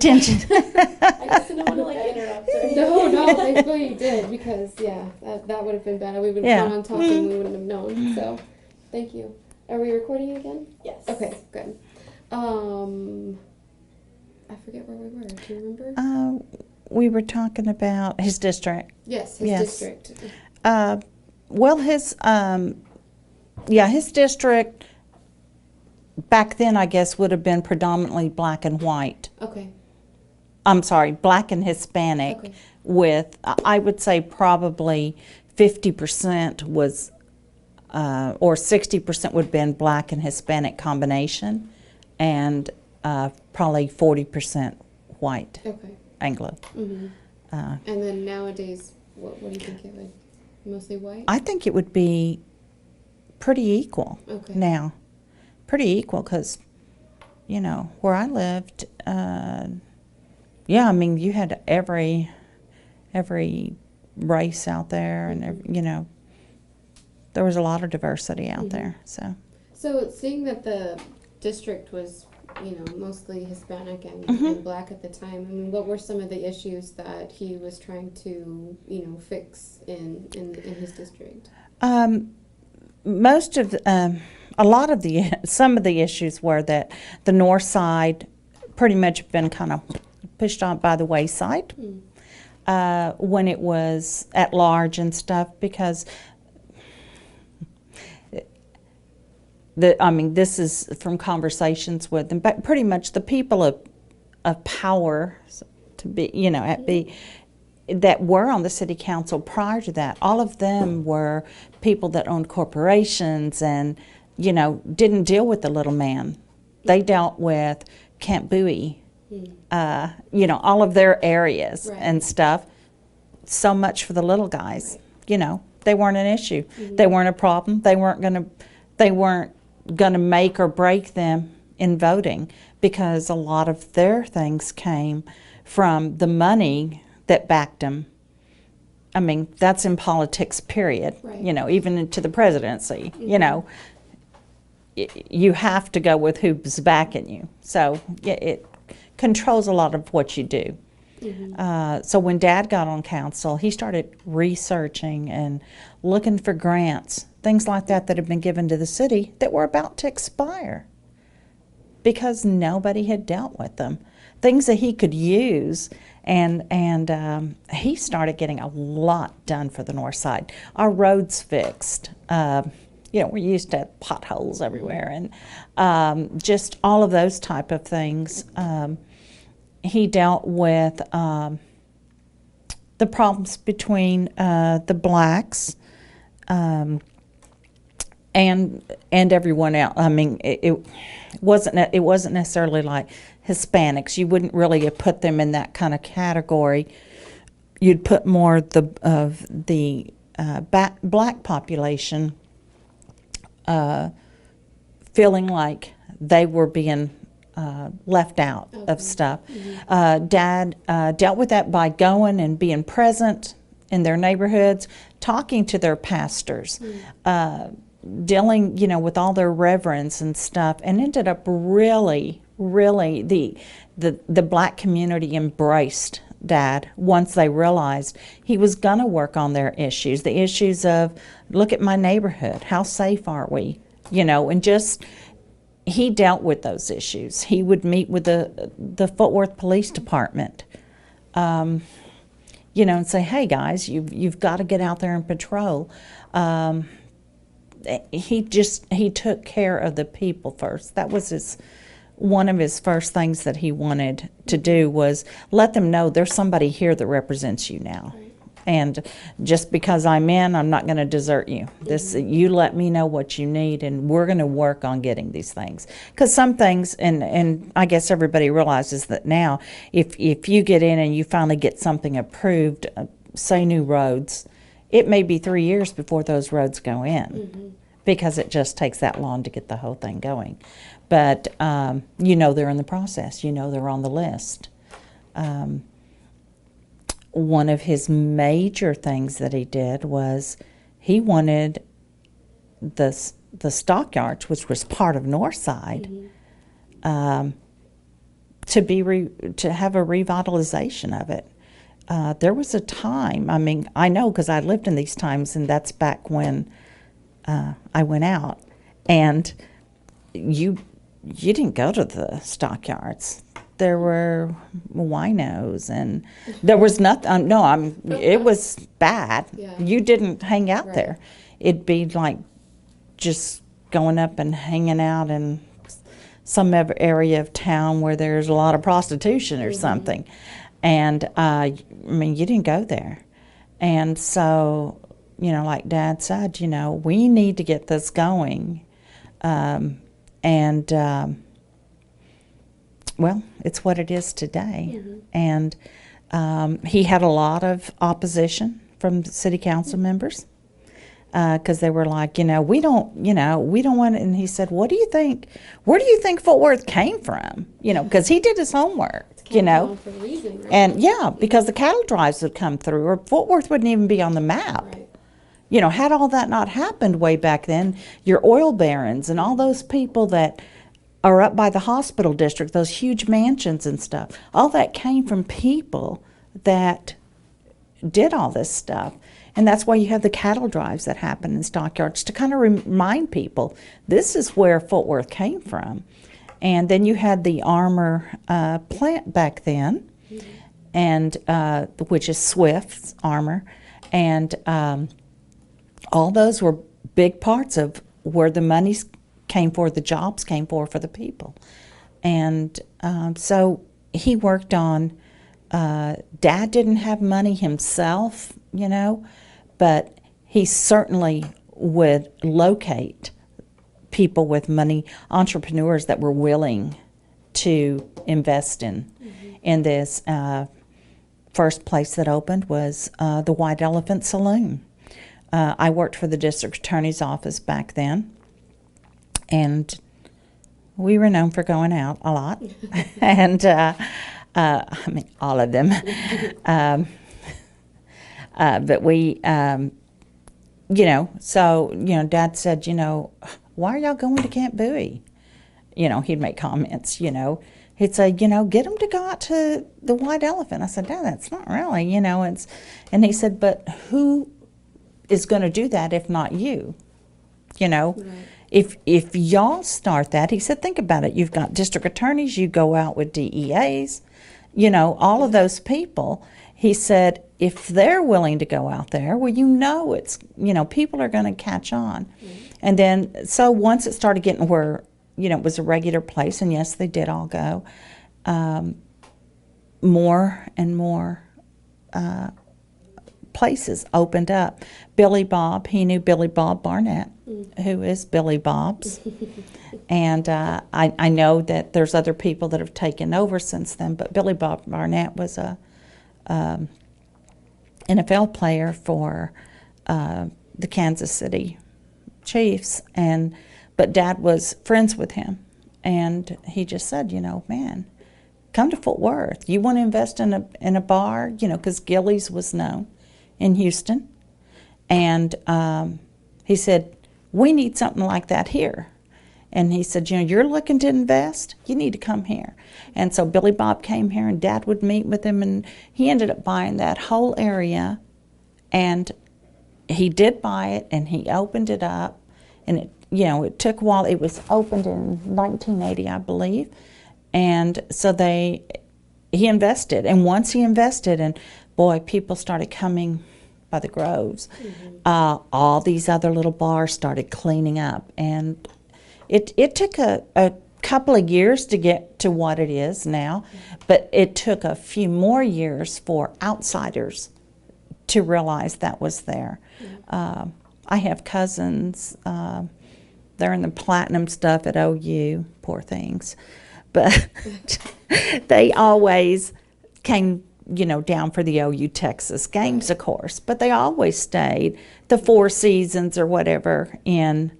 Attention. I guess I don't want to like interrupt. Or No, thankfully you did, because yeah, that would have been bad. We would have gone on talking, we wouldn't have known. So, thank you. Are we recording again? Yes. Okay, good. I forget where we were. Do you remember? We were talking about his district. Yes, his district. Well, his district back then, I guess, would have been predominantly black and white. Okay. I'm sorry, black and Hispanic, Okay. with, I would say, probably 50% was, or 60% would have been black and Hispanic combination, and probably 40% white, Okay. Anglo. Mm-hmm. And then nowadays, what do you think it would? Mostly white? I think it would be pretty equal now. Pretty equal, because, you know, where I lived, I mean, you had every race out there, and you know, there was a lot of diversity out there. So seeing that the district was, you know, mostly Hispanic and black at the time, I mean, what were some of the issues that he was trying to, you know, fix in his district? Some of the issues were that the north side pretty much been kind of pushed on by the wayside when it was at large and stuff, because this is from conversations with them, but pretty much the people of power to be, you know, that were on the city council prior to that, all of them were people that owned corporations and, you know, didn't deal with the little man. They dealt with Camp Bowie, you know, all of their areas and stuff. So much for the little guys, you know, they weren't an issue. They weren't a problem. They weren't gonna make or break them in voting, because a lot of their things came from the money that backed them. I mean, that's in politics, period. You know, even into the presidency, you know, you have to go with who's backing you. So it controls a lot of what you do. So when Dad got on council, he started researching and looking for grants, things like that had been given to the city that were about to expire because nobody had dealt with them. Things that he could use, and he started getting a lot done for the north side. Our roads fixed. You know, we used to have potholes everywhere, and just all of those type of things. He dealt with the problems between the blacks and everyone else. I mean, it wasn't necessarily like Hispanics. You wouldn't really have put them in that kind of category. You'd put more of the black population feeling like they were being left out of stuff. Dad dealt with that by going and being present in their neighborhoods, talking to their pastors, dealing, you know, with all their reverends and stuff, and ended up really the black community embraced Dad once they realized he was going to work on their issues, the issues of, look at my neighborhood, how safe are we, you know, and just, he dealt with those issues. He would meet with the Fort Worth Police Department, you know, and say, hey guys, you've got to get out there and patrol. He took care of the people first. That was one of his first things that he wanted to do, was let them know there's somebody here that represents you now. And just because I'm in, I'm not going to desert you. You let me know what you need, and we're going to work on getting these things. Because some things, and I guess everybody realizes that now, if you get in and you finally get something approved, say new roads, it may be 3 years before those roads go in, because it just takes that long to get the whole thing going. But you know they're in the process. You know they're on the list. One of his major things that he did was he wanted the stockyards, which was part of Northside, to have a revitalization of it. There was a time, I mean, I know because I lived in these times, and that's back when I went out, and you didn't go to the stockyards. There were winos, and there was nothing. It was bad. Yeah. You didn't hang out Right. there. It'd be like just going up and hanging out in some area of town where there's a lot of prostitution or something. And I mean, you didn't go there. And so, like Dad said, we need to get this going. Well, it's what it is today. And he had a lot of opposition from the city council members because they were like, we don't want it. And he said, where do you think Fort Worth came from? Because he did his homework, For a reason, right? And yeah, because the cattle drives would come through, or Fort Worth wouldn't even be on the map. Right. Had all that not happened way back then, your oil barons and all those people that are up by the hospital district, those huge mansions and stuff, all that came from people that did all this stuff. And that's why you have the cattle drives that happen in stockyards, to kind of remind people this is where Fort Worth came from. And then you had the armor plant back then, and which is Swift's armor, and all those were big parts of where the monies came for, the jobs came for the people. And so he worked on, Dad didn't have money himself, but he certainly would locate people with money, entrepreneurs that were willing to invest in this. First place that opened was the White Elephant Saloon. I worked for the district attorney's office back then, and we were known for going out a lot, and I mean, all of them. But we, Dad said, why are y'all going to Camp Bowie? He'd make comments, He'd say, get them to go out to the White Elephant. I said, Dad, that's not really, and he said, but who is going to do that if not you? Right. If y'all start that, he said, think about it. You've got district attorneys, you go out with DEAs, all of those people. He said, if they're willing to go out there, well, it's, people are going to catch on. And then, so once it started getting where, it was a regular place, and yes, they did all go, more and more places opened up. Billy Bob, he knew Billy Bob Barnett, who is Billy Bob's. And I know that there's other people that have taken over since then, but Billy Bob Barnett was a NFL player for the Kansas City Chiefs, but Dad was friends with him, and he just said, man, come to Fort Worth. You want to invest in a bar, because Gillies was known in Houston, and he said, we need something like that here. And he said, you're looking to invest? You need to come here. And so Billy Bob came here, and Dad would meet with him, and he ended up buying that whole area. And he did buy it, and he opened it up. And it took a while. It was opened in 1980, I believe. And so he invested. And once he invested, and boy, people started coming by the groves. All these other little bars started cleaning up. And it took a couple of years to get to what it is now, but it took a few more years for outsiders to realize that was there. I have cousins, they're in the platinum stuff at OU, poor things, but they always came, down for the OU Texas games, of course, but they always stayed the Four Seasons or whatever in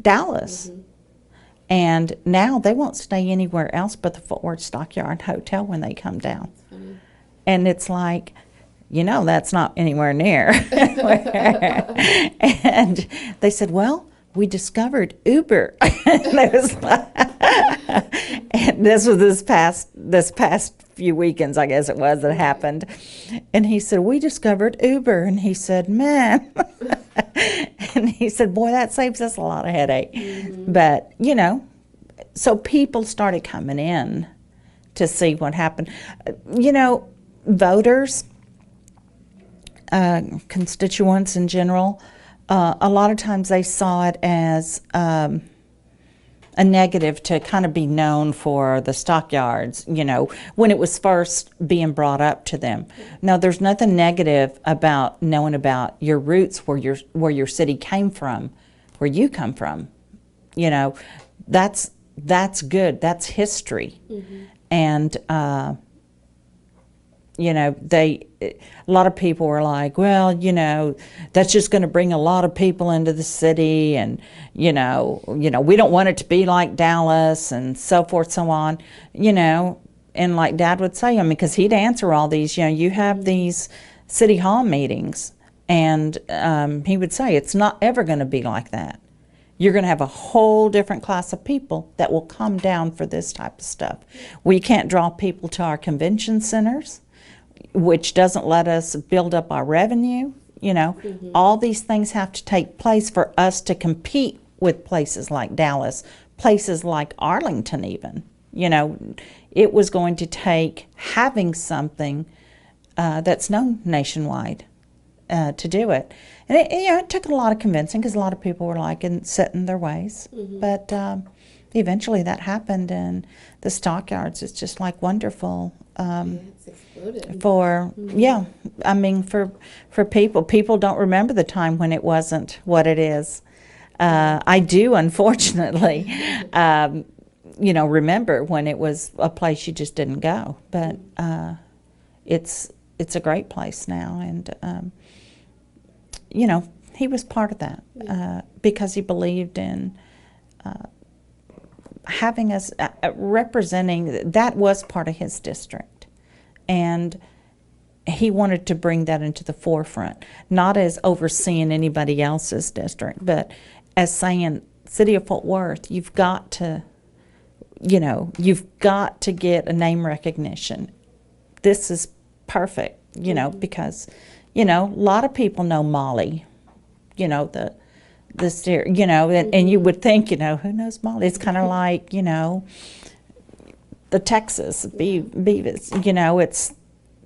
Dallas. And now they won't stay anywhere else but the Fort Worth Stockyard Hotel when they come down. And it's like, that's not anywhere near. And they said, well, we discovered Uber. And it was and this was this past few weekends, I guess it was, that happened. And he said, we discovered Uber. And he said, man. And he said, boy, that saves us a lot of headache. But, you know, so people started coming in to see what happened. You know, voters, constituents in general, a lot of times they saw it as a negative to kind of be known for the stockyards, you know, when it was first being brought up to them. No, there's nothing negative about knowing about your roots, where your city came from, where you come from. You know, that's good. That's history. And you know, a lot of people were like, well, you know, that's just going to bring a lot of people into the city, and you know, we don't want it to be like Dallas, and so forth, so on, you know. And like Dad would say, I mean, because he'd answer all these, you know, you have these city hall meetings, and he would say, it's not ever going to be like that. You're going to have a whole different class of people that will come down for this type of stuff. We can't draw people to our convention centers, which doesn't let us build up our revenue. You know, all these things have to take place for us to compete with places like Dallas, places like Arlington even. You know, it was going to take having something that's known nationwide to do it. And it took a lot of convincing, because a lot of people were like set in their ways. But eventually that happened, and the stockyards is just like wonderful. It's exploded. I mean, for people don't remember the time when it wasn't what it is. I do, unfortunately, you know, remember when it was a place you just didn't go. But it's a great place now, and you know, he was part of that because he believed in having us representing. That was part of his district, and he wanted to bring that into the forefront, not as overseeing anybody else's district, but as saying, City of Fort Worth, you've got to get a name recognition. This is perfect, you know, because, you know, a lot of people know Molly, you know, you know, and you would think, you know, who knows Molly? It's kind of like, you know, the Texas Beavis, you know, it's,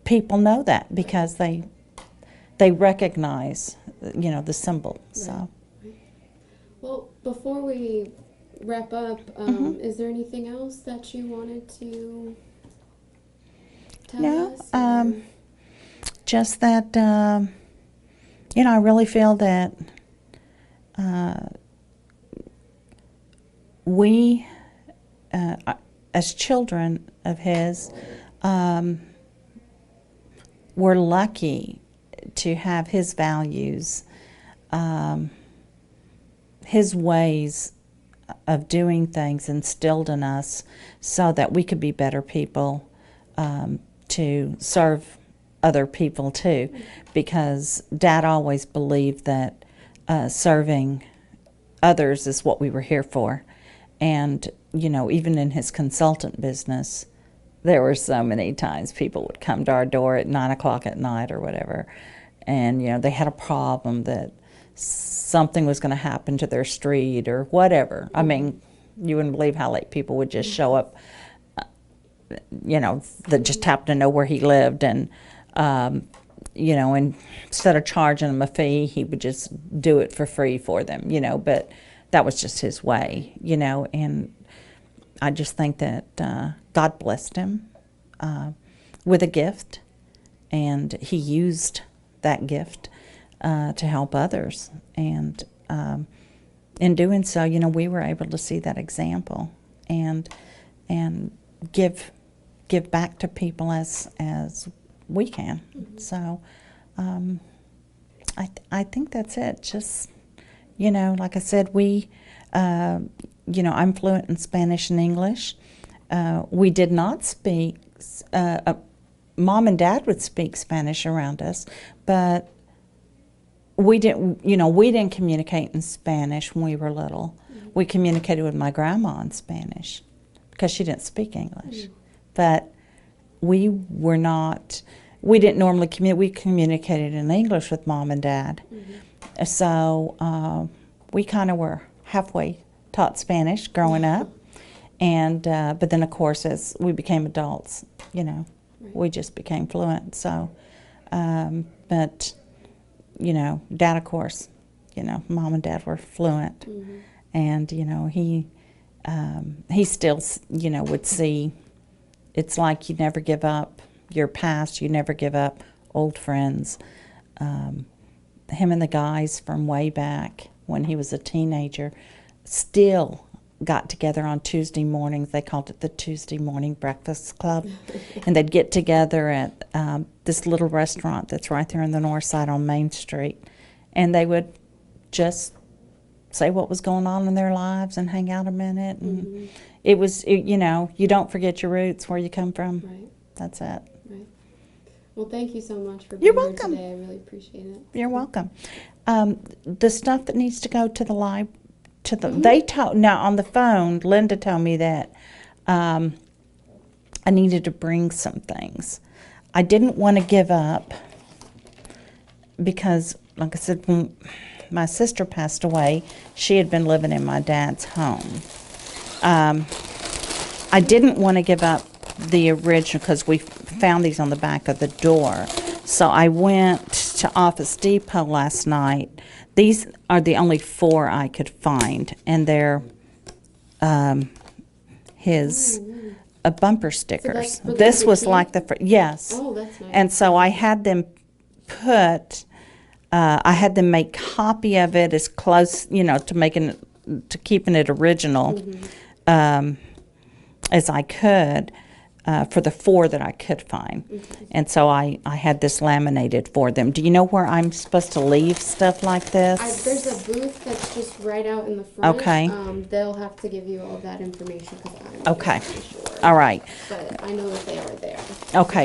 people know that because they recognize, you know, the symbol. So. Well, before we wrap up, is there anything else that you wanted to tell us? Just that, you know, I really feel that we, as children of his, we're lucky to have his values, his ways of doing things instilled in us so that we could be better people to serve other people too, because Dad always believed that serving others is what we were here for. And, you know, even in his consultant business, there were so many times people would come to our door at 9 o'clock at night or whatever, and, you know, they had a problem that something was going to happen to their street or whatever. I mean, you wouldn't believe how late people would just show up, you know, that just happened to know where he lived, and you know, and instead of charging them a fee, he would just do it for free for them, you know, but that was just his way, you know, and I just think that God blessed him with a gift, and he used that gift to help others, and in doing so, you know, we were able to see that example and give back to people as we can. So I think that's it. Just, you know, like I said, we, you know, I'm fluent in Spanish and English. We did not speak, Mom and Dad would speak Spanish around us, but we didn't communicate in Spanish when we were little. We communicated with my grandma in Spanish because she didn't speak English. But we didn't normally communicate. We communicated in English with Mom and Dad. So we kind of were halfway taught Spanish growing up. And but then, of course, as we became adults, we just became fluent. So, but, Dad, of course, Mom and Dad were fluent. And, he still, would see, it's like you never give up your past, you never give up old friends. Him and the guys from way back when he was a teenager still got together on Tuesday mornings. They called it the Tuesday Morning Breakfast Club. And they'd get together at this little restaurant that's right there on the north side on Main Street. And they would just say what was going on in their lives and hang out a minute. And it was, you don't forget your roots, where you come from. Right. That's it. Right. Well, thank you so much for You're being here welcome. today. I really appreciate it. You're welcome. The stuff that needs to go to the they told, now on the phone, Linda told me that I needed to bring some things. I didn't want to give up because, like I said, when my sister passed away, she had been living in my dad's home. I didn't want to give up the original because we found these on the back of the door. So I went to Office Depot last night. These are the only 4 I could find, and they're his bumper stickers. for the This was boutique? like yes. Oh, that's nice. And so I had them I had them make copy of it as close, to keeping it original as I could. For the 4 that I could find. And so I had this laminated for them. Do you know where I'm supposed to leave stuff like this? There's a booth that's just right out in the front. Okay. They'll have to give you all that information because I'm Okay. not really sure. All right. But I know that they are there. Okay.